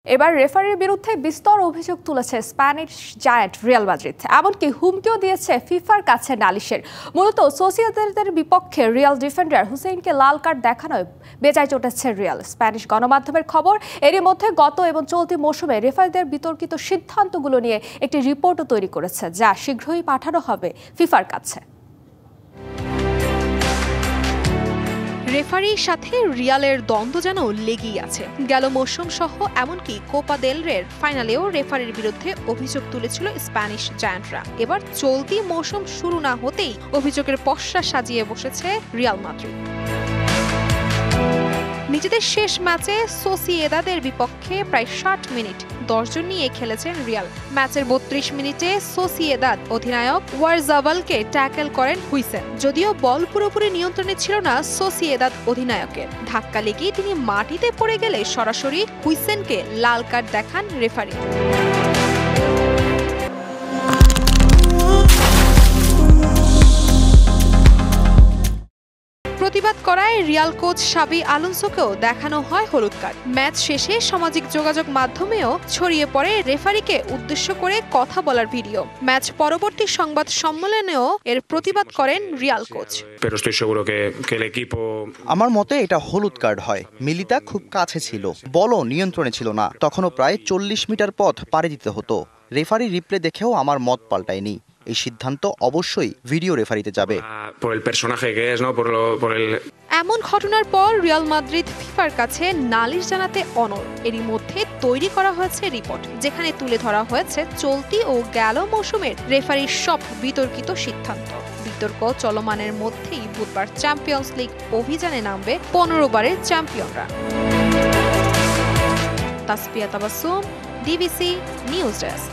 এবার রেফারির বিরুদ্ধে বিস্তর অভিযোগ তুলেছে স্প্যানিশ জায়ান্ট রিয়াল মাদ্রিদ। এমনকি হুমকিও দিয়েছে ফিফার কাছে নালিশের। মূলত সোসিয়েদাদের বিপক্ষে রিয়াল ডিফেন্ডার হুসেইনকে লাল কার্ড দেখানোয় বেজায় চটেছে রিয়াল। স্প্যানিশ গণমাধ্যমের খবর, এরই মধ্যে গত এবং চলতি মৌসুমে রেফারিদের বিতর্কিত সিদ্ধান্তগুলো নিয়ে একটি রিপোর্টও তৈরি করেছে, যা শীঘ্রই পাঠানো হবে ফিফার কাছে। রেফারির সাথে রিয়ালের দ্বন্দ্ব যেন লেগেই আছে। গেল মৌসুম সহ এমনকি কোপা দেল রের ফাইনালেও রেফারির বিরুদ্ধে অভিযোগ তুলেছিল স্প্যানিশ জায়ান্টরা। এবার চলতি মৌসুম শুরু না হতেই অভিযোগের পসরা সাজিয়ে বসেছে রিয়াল মাদ্রিদ। নিজেদের শেষ ম্যাচে সোসিয়েদাদের বিপক্ষে প্রায় ৬০ মিনিট ১০ জন নিয়ে খেলেছেন রিয়াল। ম্যাচের ৩২ মিনিটে সোসিয়েদাদ অধিনায়ক ওয়ারজাবালকে ট্যাকেল করেন হুইসেন। যদিও বল পুরোপুরি নিয়ন্ত্রণে ছিল না সোসিয়েদাদ অধিনায়কের, ধাক্কা লেগেই তিনি মাটিতে পড়ে গেলে সরাসরি হুইসেনকে লাল কার্ড দেখান রেফারি। প্রতিবাদ করায় রিয়াল কোচ শাবি আলোনসোকেও দেখানো হয় হলুদ কার্ড। ম্যাচ শেষে সামাজিক যোগাযোগ মাধ্যমেও ছড়িয়ে পড়ে রেফারিকে উদ্দেশ্য করে কথা বলার ভিডিও। ম্যাচ পরবর্তী সংবাদ সম্মেলনেও এর প্রতিবাদ করেন রিয়াল কোচ। আমার মতে এটা হলুদ কার্ড হয়। মিলিতা খুব কাছে ছিল, বলও নিয়ন্ত্রণে ছিল না, তখনও প্রায় ৪০ মিটার পথ পাড়ি দিতে হতো। রেফারি রিপ্লে দেখেও আমার মত পাল্টায়নি। এই সিদ্ধান্ত অবশ্যই ভিডিও রেফারিতে যাবে। এমন ঘটনার পর রিয়াল মাদ্রিদ ফিফার কাছে নালিশ জানাতে অনড়। এরই মধ্যে তৈরি করা হয়েছে রিপোর্ট, যেখানে তুলে ধরা হয়েছে চলতি ও গেল মৌসুমের রেফারির সব বিতর্কিত সিদ্ধান্ত। বিতর্ক চলমানের মধ্যেই বুধবার চ্যাম্পিয়ন্স লিগ অভিযানে নামবে ১৫ বারের চ্যাম্পিয়নরা। Taspia Tabassum, DBC news desk.